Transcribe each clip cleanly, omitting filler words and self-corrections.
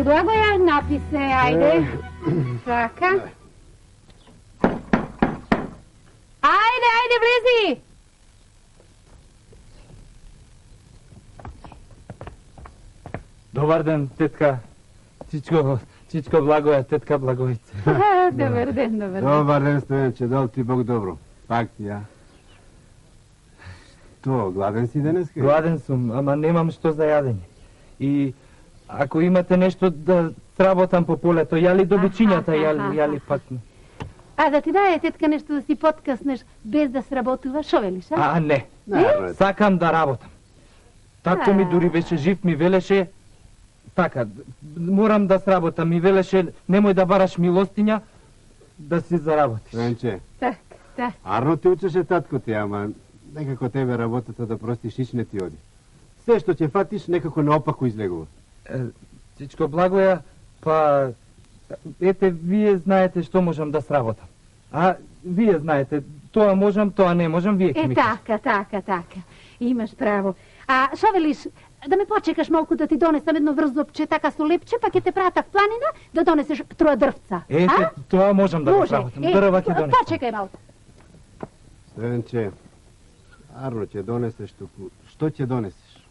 Blagoja, napi se, ajde. Čaka. Ajde, blizi! Dobar dan, tetka. Čičko Blagoja, tetka Blagovice. Dobar den. Dobar den, Stojanče, da li ti Bog dobro? Pak ti ja. To, gladen si danas? Gладен съм, ама немам што за ядење. И ако имате нешто да сработам по полето, јали добичињата, јали пак... А да ти даде тетка нешто да си подкаснеш без да сработуваш, шо велиш, а? А, не. Сакам да работам. Татко ми дури беше жив, ми велеше... Така, морам да сработам. Ми велеше, немој да бараш милостиња, да си заработиш. Стоянче. Так. Арно ти учеше татко ти, ама некако тебе работата да простиш ич не ти оди. Се што ќе фатиш, некако наопаку излегува. Чичко Благоја, па... Ете, вие знаете што можам да сработам. А, вие знаете, тоа можам, тоа не можам, вие ќе ми кажете. Така. Имаш право. А шо велиш, да ме почекаш малку да ти донесам едно врзопче, така со лепче, па ќе те прата в планина да донесеш троја дрвца. Ете, тоа можам да го сработам. Дрва ќе донесам. Почекај малку. Стоянче, Арно ќе донесеш туку. Што ќе донесеш?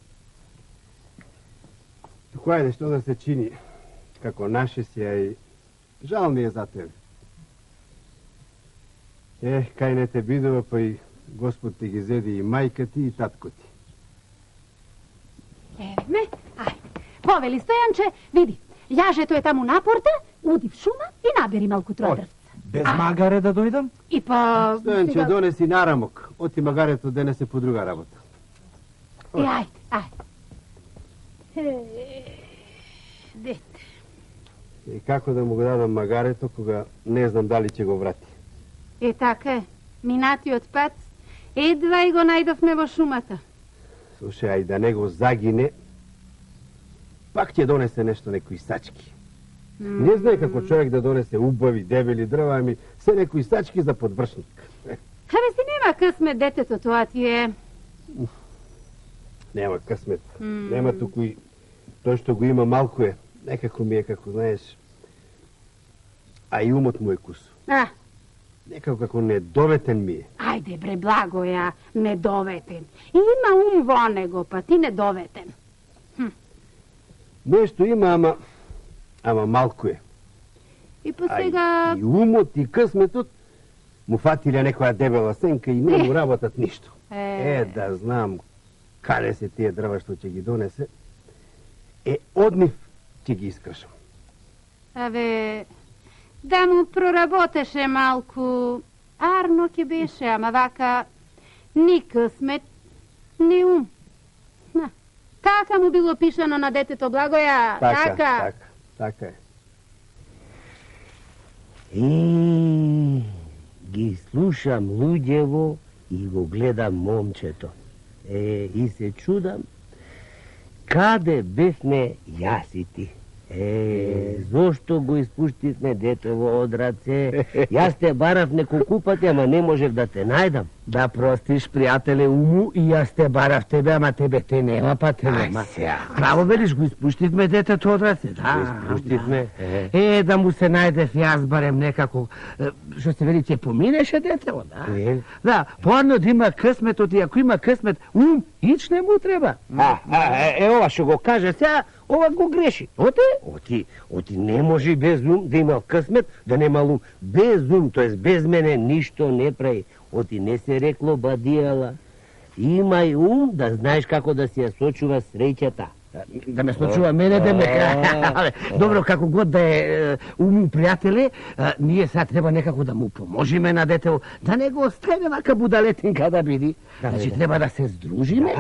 Туку ајде, што да се чини? Како наше си, а и жал ми е за тебе. Кај не те бидува, па и Господ ти ги зеди и мајка ти и татко ти. Ајде. Повели Стојанче, види, јажето е таму на порта, уди в шума и набери малку троја дрвца. Без магаре да дојдам? И па... Стојанче, донеси нарамок. Оти магарето денесе по друга работа. Ајде. Дете. И како да му го дадам магарето, кога не знам дали ќе го врати. Така е. Минатиот пат, едва и го најдовме во шумата. Слушај, ај да не го загине, пак ќе донесе нешто, некои сачки. Не знае како човек да донесе убави, дебели дрва, ами се некои сачки за подвршник. Абе си нема късмет, детето, тоа ти е... Нема късмет. Нема туку и тој што го има малку е. Некако ми е, како знаеш, а и умот му е кусо. Некако како недоветен ми е. Ајде бре, Благоја, недоветен. Има ум во него, па ти недоветен. Нешто има, ама малку е. И па сега... И умот и късметот му фатиле некоја дебела сенка и не му работат ништо. Да знам каде се тие дрва што ќе ги донесе. Од нив ќе ги искршам. Абе, да му проработеше малку, Арно ќе беше, ама вака ни късмет, ни ум. Така му било пишано на детето, Благоја, така. Така е. Ги слушам луѓево и го гледам момчето. И се чудам, каде бевме јас и ти? Зошто го испуштивме детево од раце? Јас те барав неколку пати, ама не можев да те најдам. Да простиш, пријателе Уму, и јас те барав тебе, ама тебе те нема, па те нема. Право велиш, го испуштивме детето од раце, да. Испуштивме. Да му се најдев јас барем некако, што се вели, ќе поминеше детево, да. Да, поадно да има късметот, и ако има късмет, ум, ич не му треба. Ова што го каже сега, ова го греши. Оти не може без ум да има късмет, да нема ум. Без ум, тоест без мене, ништо не прави. Оти не се рекло бадијала. Имај ум да знаеш како да си ја сочува среќата. Да ме сочува мене, да ме... Добро, како год да е уму пријателе, ние сега треба некако да му поможиме на детево, да не го оставиме вака будалетинка да биди. Значи треба да се здружиме,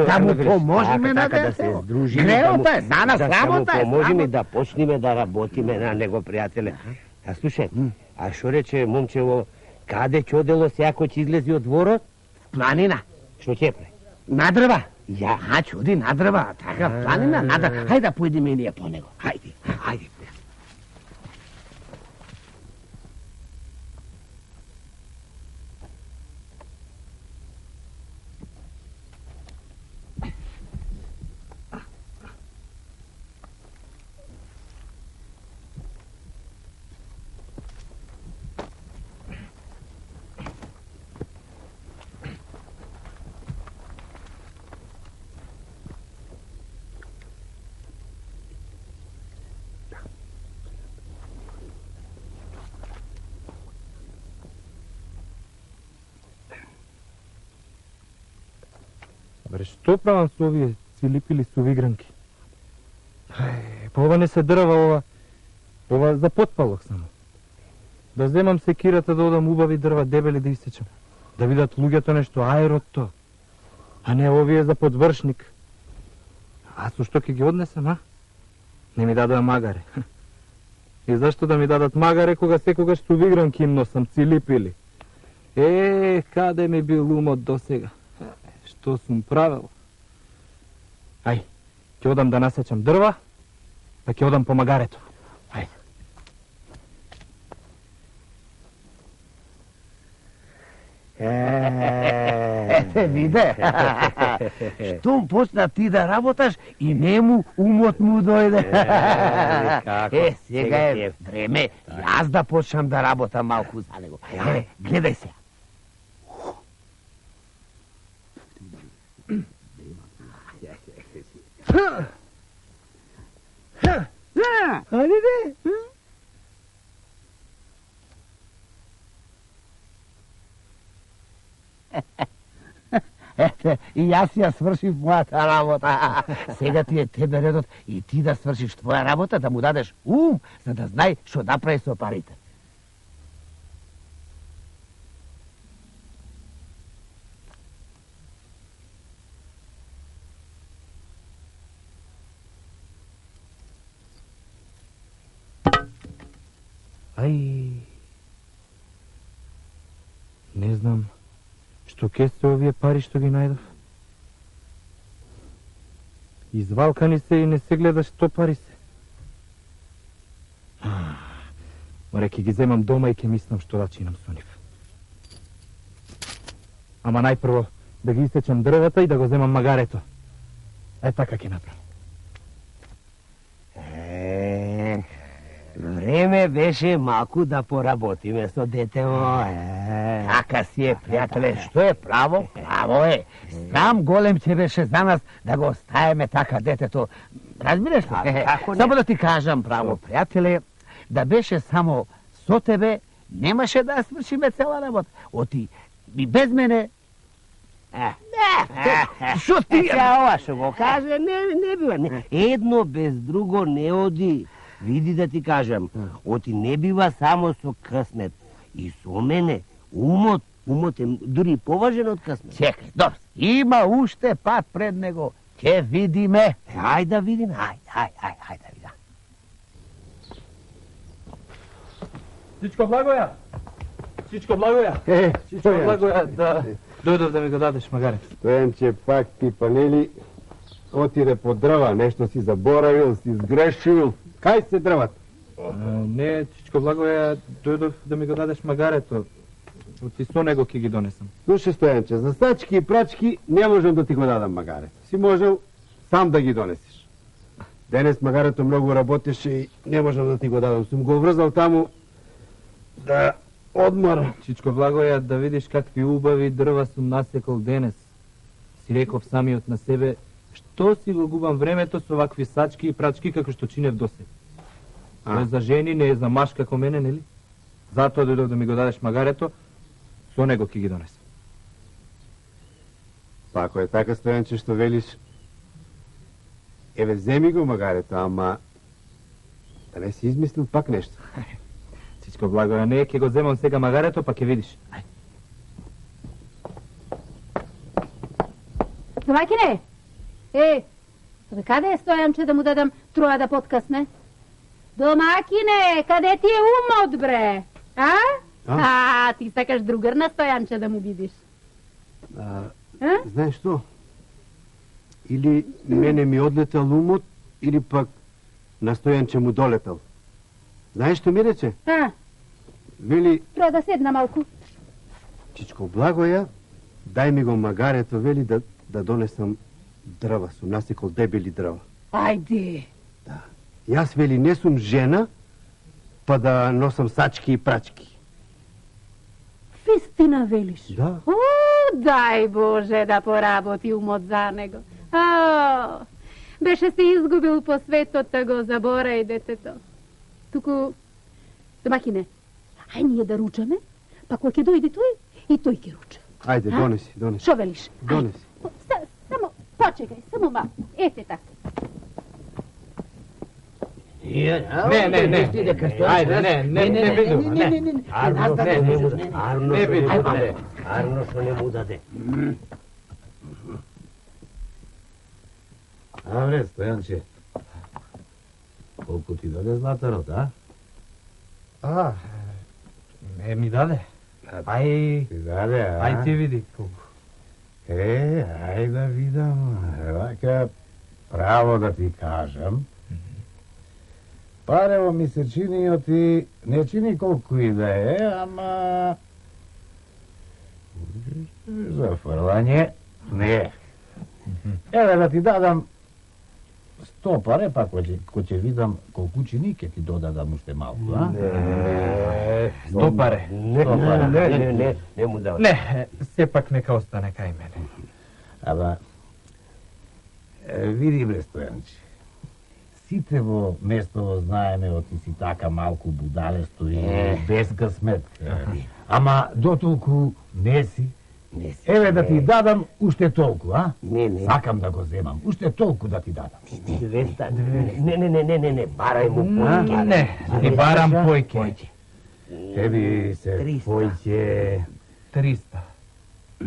да му поможиме на детево. Греота е, за нас работа е. Да му поможиме и да почнеме да работиме на него, пријателе. А слушај, а шо рече момчево, каде ќе одело сеако ќе излези од дворот? Планина. Што ќе прави? На дрва. Чуди на дрва, така, планина, на дрва. Хајде да појдеме и ние по него. Хајде. Бре, што правам со овие цилипили сувигранки? Па ова не се дрва, ова за потпалок само. Да земам секирата да одам убави дрва дебели да исечам. Да видат луѓето нешто аерото, а не овие за подвршник. А со што ќе ги однесам, а? Не ми дадоа магаре. И зашто да ми дадат магаре кога секогаш сувигранки им носам цилипили? Каде ми бил умот досега? Што сум правил? Ај, ќе одам да насечам дрва, па ќе одам по магарето. Ајде. Ете, виде. Штом почна ти да работаш и нему умот му дојде. Сега е време јас да почнам да работам малку за него. Гледај се. Ајде. Ете, и јас ја свршив мојата работа. Сега ти е тебе редот и ти да свршиш твоја работа, да му дадеш ум, за да знај што да прави со парите. Не знам. Што ке се овие пари што ги најдов? Извалкани се и не се гледа што пари се. Море, ќе ги земам дома и ќе мислам што да чинам со нив. Ама најпрво да ги исечам дрвата и да го земам магарето. Така ќе направам. Време беше малку да поработиме со детево. Така си е, пријателе, што е право? Право е. Сам голем ќе беше за нас да го оставиме така детето. Разбираш ли? Само да ти кажам право, пријателе, да беше само со тебе, немаше да свршиме цела работа. Оти, и без мене... Шо ти... Ова шо го каже, не бива. Едно без друго не оди. Види да ти кажам, оти не бива само со късмет. И со мене, умот е дури поважен од късмет. Чекај, добро, има уште пат пред него. Ќе видиме. Ајде да видиме, ајде да видиме. Чичко Благоја! Чичко Благоја, да дојдов да ми го дадеш магаре. Стојанче, пак ти панели, отиде по дрва, нешто си заборавил, си сгрешил. Кај се дрват? Не, Чичко Благоја, дојдов да ми го дадеш магарето. Оти со него ќе ги донесам. Слушай, Стојанче, за сачки и прачки не можам да ти го дадам магарето. Си можел сам да ги донесиш. Денес магарето многу работеше и не можам да ти го дадам. Сум го врзал таму да одмора. Чичко Благоја, да видиш какви убави дрва сум насекол денес. Си реков самиот на себе, што си го губам времето со вакви сачки и прачки како што чинев досега. Не за жени, не е за маж како мене, нели? Затоа дојдов да ми го дадеш магарето, со него ќе ги донесам. Па ако е така, Стојанче, што велиш, еве, земи го магарето, ама да не си измислил пак нешто. Чичко Благоја, не, ќе го земам сега магарето, па ќе видиш. Домаќине! Каде е Стојанче да му дадам троја да подкасне? Домаќине, каде ти е умот, бре? Ти сакаш другар на Стојанче да му видиш. Знаеш што? Или мене ми одлетел умот, или пак на Стојанче му долетел. Знаеш што ми рече? Вели... Троја да седна малку. Чичко Благоја, дај ми го магарето, вели да донесам дрва, сум насекол дебели дрва. Ајде. Да. Јас, вели, не сум жена, па да носам сачки и прачки. Вистина велиш? Да. Дај Боже да поработи умот за него. Беше се изгубил по светот, да го заборај детето. Туку, домаќине, ај ние да ручаме, па кога ќе дојде тој, и тој ќе руча. Ајде, донеси. Шо велиш? Донеси. Само Sačekaj, samo malo. Ete tako. Ne. Ajde, ne vidim. Arno što ne mu dade. A bre, Stojanče, koliko ti dade Zlatarot, a? Ne mi dade. Aj, Ti dade, a? aj ti vidi koliko. Aj da vidim. Ovaka, pravo da ti kažem. Parevo mi se činio ti, ne čini koliko i da je, ama... Za frlanje, ne. Evo da ti dadam 100 pare, pa ko će vidam koliko učinike ti dodadam ušte malo, a? Ne. 100 pare. Ne mu dao. Ne, sepak neka ostane kaj mene. Aba, vidi bre Stojanče, ситево местово знаеме од ти си така малку будалесто и без късмет. Ама дотолку не си. Еве да ти дадам уште толку, а? Не. Сакам да го земам. Уште толку да ти дадам. Не, барај му појке. Не, ти барам појке. Еби се 300. појке... 300.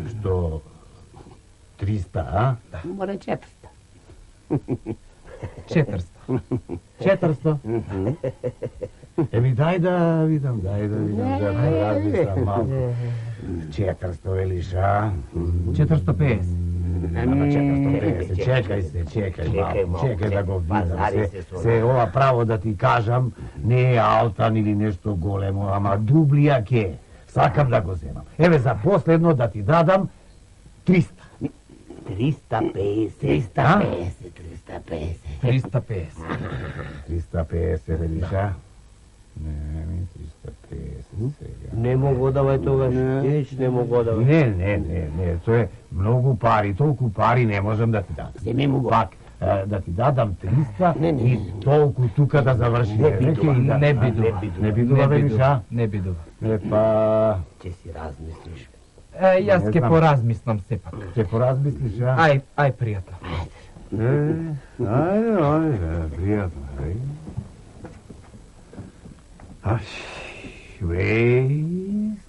Што? 300, а? Мора 400. 400. 400? Еми дај да видам, да поразмислам малку. 400 велиш, а? 450. Ама 450, чекај малку, чекај да го видам. Се ова право да ти кажам, не е алтан или нешто големо, ама дублија ке. Сакам да го земам. Еве за последно да ти дадам 300. 350. 350 велиш, а? Не, 350 сега. Не мога давај тогаш, не мога давај. Не, тоа е многу пари, толку пари не можам да ти дадам. Земи му го. Пак, да ти дадам 300 и толку тука да заврши. Не бидува, велиш, а? Не бидува. Па... Ќе си размислиш. Јас ќе поразмислам сепак. Ќе поразмислиш, а? Ај, пријател. Ајде, пријатно, ајде.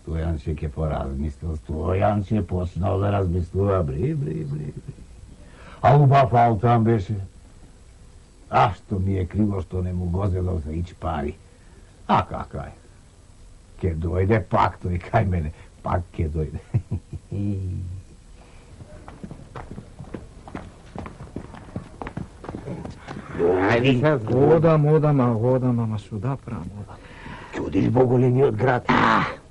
Стојанче ќе поразмислил, Стојанче почнал да размислува, бри. А убав алтан беше. А што ми е криво што не му го зедов за ич пари. А какај? Ке дојде пак тој кај мене, пак ке дојде. Одам, ама шо да правам? Ќе одиш во големиот град.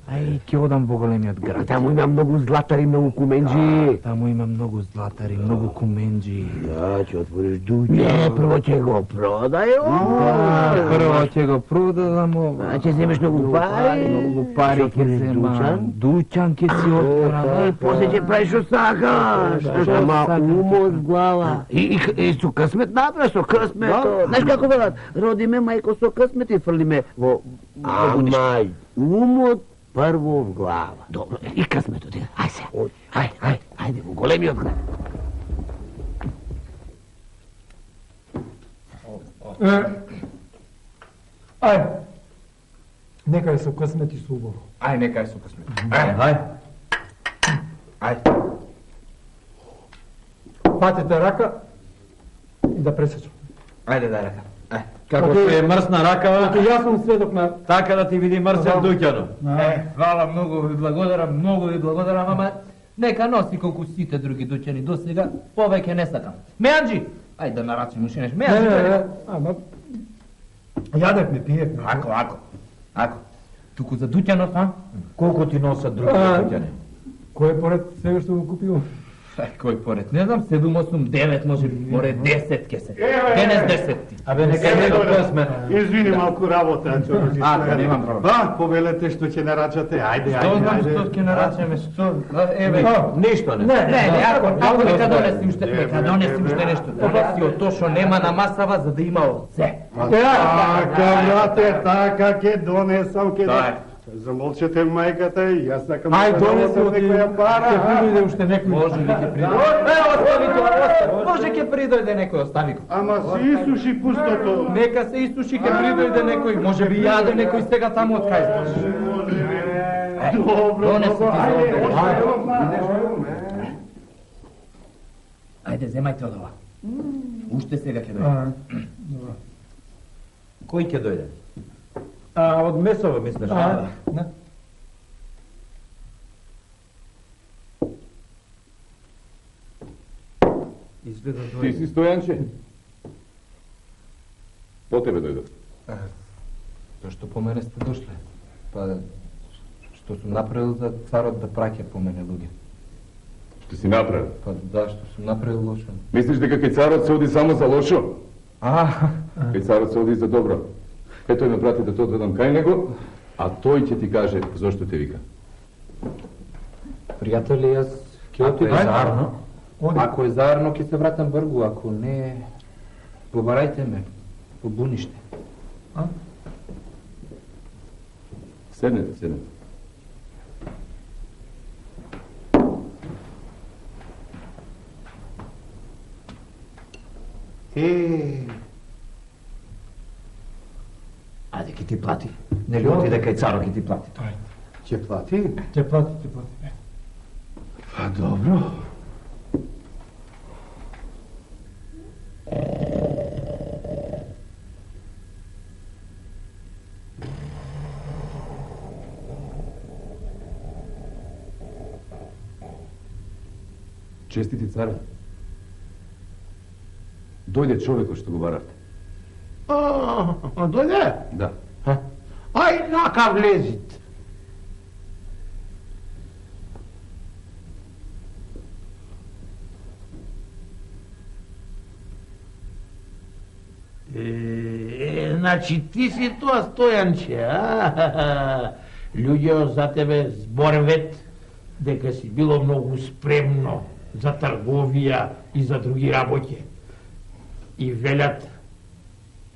Ај, ќе одам во големиот град. Таму има многу златари, многу куменџи. Таму има многу златари, многу куменџи. Да, ќе отвориш дуќан. Не, прво ќе го продај. Прво ќе го продадам ова. Ќе земеш многу пари. Многу пари ќе земам. Дуќан ќе си отворам. После ќе правиш што сакаш. Ама умот глава. И со късмет напред, со късмет. Знаеш како велат? Роди ме мајко со късмет и фрли ме во... Ама умот прво в глава. Добро, и късметот. Ај се. Ајде во големиот град. Ај, нека е со късмет и со убаво. Ај, нека е со късмет. Ај. Патете рака и да пресечам. Ајде дај рака. Како што е мрсна ракава, Јас сум сведок на... така да ти види мрсен дуќано. Хвала, многу ви благодарам, ама нека носи колку сите други дуќани до сега, повеќе не сакам. Меанџи! Ајде да нарачим уште нешто. Меанџи! Ама... Јадевме, пиевме. Ако. Туку за дуќанот, а? Колку ти носат други дуќани? Кој е поред сега што го купил? Кој поред? Не знам, 7, 8, 9, може поред 10 ке се. Денес 10. Абе, нека не го късме. Извини малку работа, Чорожи. Немам проблем. Повелете што ќе нарачате. Ајде. Што знам што ќе нарачаме, што? Еве. Ништо не. Не, ако нека донесим уште нешто. Донеси тоа што нема на масава за да има од се. Така, брате, така ќе донесам, Замолчете мајката и јас сакам да донеси од некоја пара. Може ли ќе приде? Остави тоа, Може ќе придојде некој, остави го. Ама се исуши пустото. Нека се исуши, ќе придојде некој, може би јаде некој сега таму од кај. Добро, Ајде, земајте од ова. Уште сега ќе дојде. Кој ќе дојде? Од Месово, мислиш? Да. Изгледа дојде. Ти си Стојанче? По тебе дојдов. Тоа што по мене сте дошле. Па, што сум направил за царот да праќа по мене луѓе. Што си направил? Па да, што сум направил лошо. Мислиш дека кај царот се оди само за лошо? Кај царот се оди за добро. Ето ме прати да те одведам кај него, а тој ќе ти каже зошто те вика. Пријатели, јас ќе отидам зарно. Ако е зарно, ќе се вратам бргу, ако не, побарајте ме, побуниште. Седнете, седнете. Ајде, ќе ти плати. Нели отиде кај царот ќе ти плати. Ќе плати? Ќе плати. Па добро. Честити царе. Дојде човекот што го баравте. Дојде? Да. Ај, нака влезит. Значи ти си тоа Стојанче, а? Луѓе за тебе зборвет дека си било многу спремно за трговија и за други работи. И велят,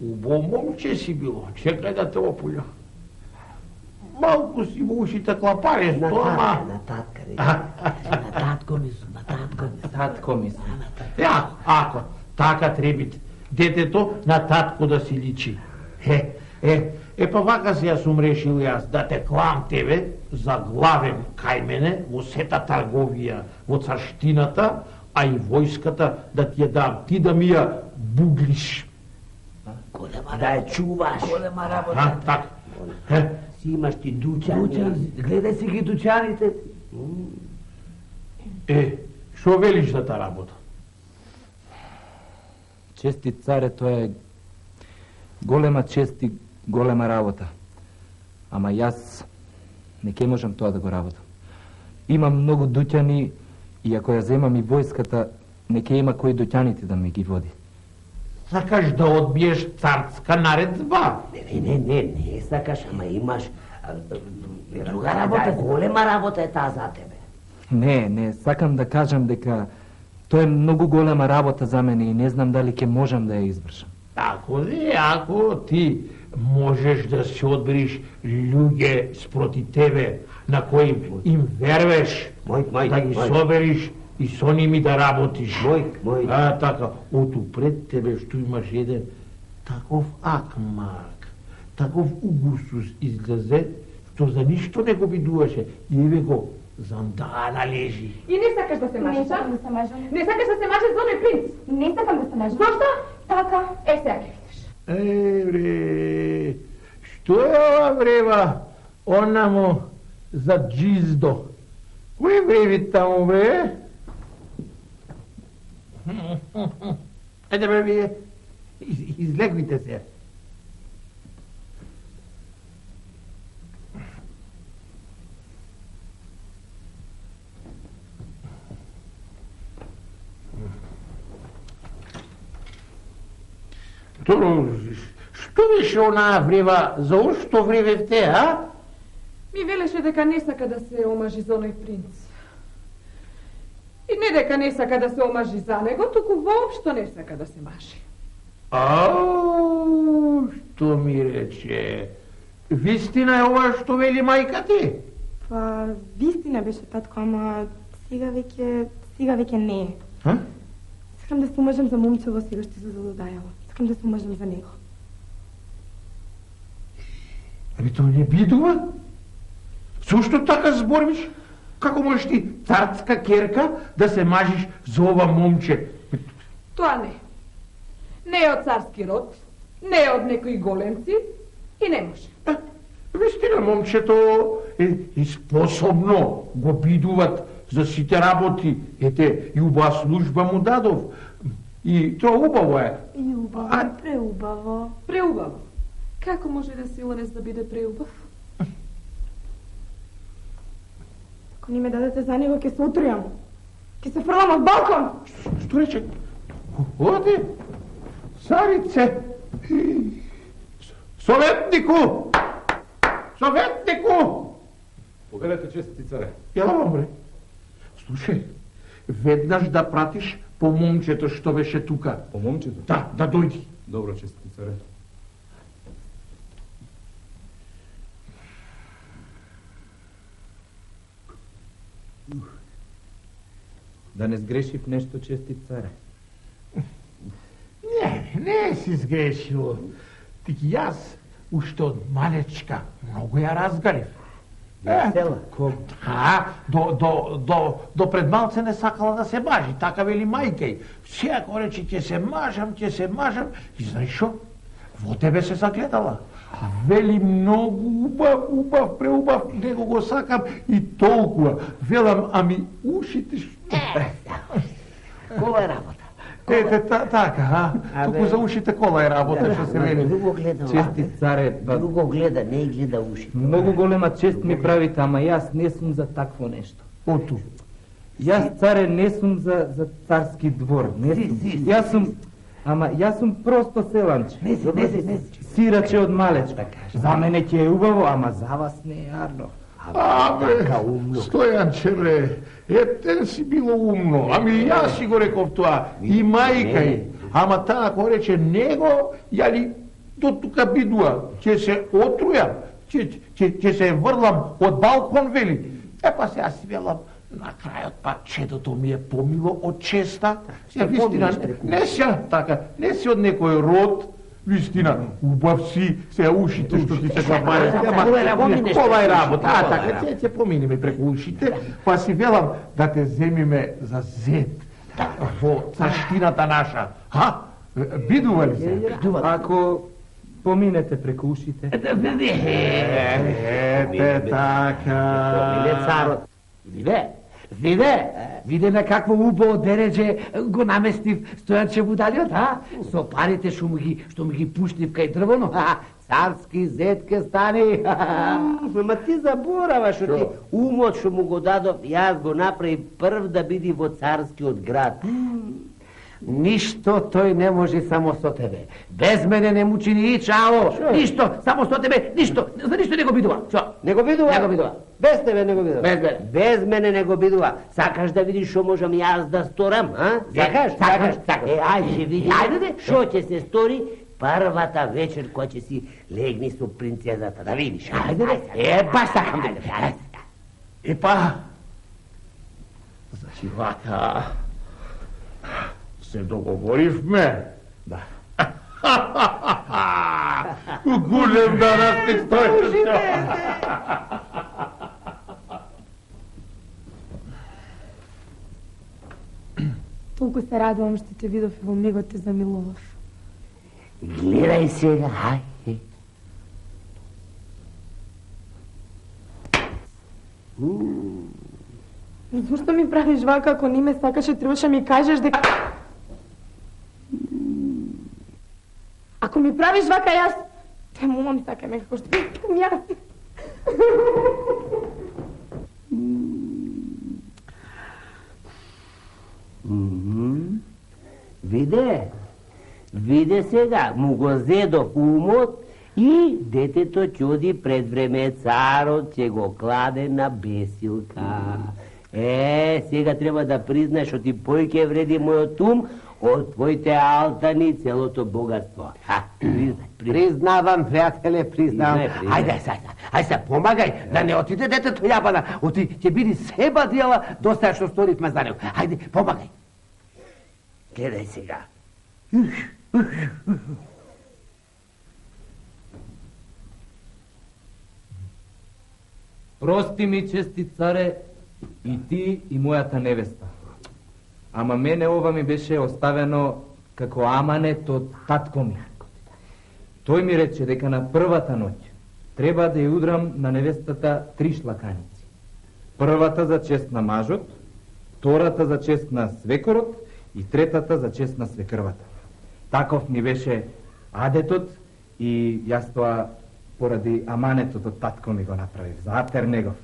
убаво момче си било, чекај да те опулја. Малку си во ушите клапаре, стома. На татко ми сум. Татко ми сум. Ако, така требит. Детето на татко да си личи. Па вака се јас сум решил јас да те клам тебе за главен кај мене во сета трговија во царштината, а и војската да ти ја дам, ти да ми ја буглиш. Голема да ја чуваш. Голема работа. Така. Си имаш ти дуќани. Гледај си ги дуќаните. Шо велиш за та работа? Чести царе, тоа е голема чест и голема работа. Ама јас не ќе можам тоа да го работам. Имам многу дуќани и ако ја земам и војската, не ќе има кој дуќаните да ми ги води. Сакаш да одбиеш царска наредба? Не сакаш, ама имаш друга работа, голема работа е таа за тебе. Не, сакам да кажам дека тоа е многу голема работа за мене и не знам дали ќе можам да ја извршам. Ако ти можеш да си одбериш луѓе спроти тебе на кои им вервеш, да ги собериш и со ними да работиш. Така, оту пред тебе што имаш еден таков акмак, таков угусус излезе, што за ништо не го видуваше. И еве го, зандана лежи. И не сакаш да се мажеш, Не сакам да се мажам. Не сакаш да се мажеш за оној принц? Не сакам да се мажам. Зошто? Така. Сега ќе видиш. Бре, што е ова врева? Онамо за джиздо. Кој вреви таму, бре? Ајде, бре, вие, излегвите се. Што беше онаа врева, за ошто вревевте, а? Ми велеше дека не сака да се омажи за оној принц. И не дека не сака да се омажи за него, туку воопшто не сака да се мажи. Што ми рече? Вистина е ова што вели мајка ти? Па, вистина беше, татко, ама сега веќе не е. Сакам да се омажам за момчево сега што се задодајало. Сакам да се омажам за него. Ами тоа не бидува? Зошто така збориш? Како можеш ти, царска керка, да се мажиш за ова момче? Тоа не. Не е од царски род, не е од некои големци и не може. Вистина, момчето е способно, го бидуват за сите работи. Ете, и убава служба му дадов. И тоа убаво е. И убаво, преубаво. Преубаво. Како може да Силанец да биде преубав? Ако не ме дадете за него, ќе се утрујам. Ќе се фрлам од балкон. Што рече? Оди, царице. Советнику! Советнику! Повелете, честити царе. Јава, бре. Слушај, веднаш да пратиш по момчето што беше тука. По момчето? Да дојди. Добро, честити царе. Да не сгреши в нещо, честит царе. Не си сгрешил. Тики јас, уште од малечка, многу ја разгарив. Весела? До пред малце не сакала да се мажи, така вели мајка. Сега ако рече ќе се мажам, и знаеш шо? Во тебе се загледала. Вели многу убав, преубав, него го сакам и толкова. Велам, ами ушите што? Кола е работа. Така, туку за ушите кола е работа, што се вели. Друго гледа. Честит царе, Друго гледа, не гледа ушите. много голема чест ми правите, ама јас не сум за такво нешто. Ото. Јас, царе, не сум за царски двор. Јас сум просто селанче. Не си. Сираче од малечка. За мене ќе е убаво, ама за вас не е арно. Абе, Стојанче, бре, ете си било умно, ами јас си го реков тоа, и мајка и, ама таа ако рече него, јали до тука бидува, ќе се отрујам, ќе се врлам од балкон, вели. Па сега си велам, на крајот па чедото ми е помило од честа, сега вистина, не си од некој род, вистина, убав си, сега ушите што ти се запале. Кола е работа. Така, ќе поминиме преку ушите, па си велам да те земиме за зет во царштината наша. Бидува ли се? Ако поминете преку ушите. Ете така. Виде на какво убаво дередже го наместив Стојанче Будалиот, со парите што му ги пуштив кај дрвоно, царски зет ке стане. Ма ти забораваш, што ти умот што му го дадов, јас го направи прв да биди во царскиот град. Ништо тој не може само со тебе. Без мене не му чини ало. Ништо, само со тебе, ништо. За ништо не го бидува. Не го бидува? Не го бидува. Без тебе не го бидува? Без мене. Без мене не го бидува. Сакаш да видиш што можам јас да сторам, Сакаш? Ајде види. Ајде. Што ќе се стори првата вечер која ќе си легни со принцезата, да видиш. Ајде. Баш сакам да видиш. Епа, значи вака, се договоривме. Да. Голем данас ти стоиш. Толку се радувам што те видов и во мигот те замилував. Гледај сега, ајде. Зошто ми правиш вака, ако не ме сакаше, требаше ми кажеш дека... Ако ми правиш вака, јас... Те момам сака ме како што искам јас. Виде сега, му го зедов умот и детето ќе оди пред време, царот ќе го кладе на бесилка. Сега треба да признаеш што ти појќе вреди мојот ум од твоите алтани целото богатство. Признавам, пријателе, признавам. Ајде сега, помагај, да не отиде детето јабана, ќе биде себа дела, доста што сторивме за него. Ајде, помагај. Gledaj сега. Прости ми, чести царе, и ти и мојата невеста. Ама мене ова ми беше оставено како аманет од татко ми. Тој ми рече дека на првата ноќ треба да ја удрам на невестата 3 шлаканици. Првата за чест на мажот, втората за чест на свекорот и третата за чест на свекрвата. Таков ми беше адетот и јас тоа поради аманетот од татко ми го направив. За Атер негов.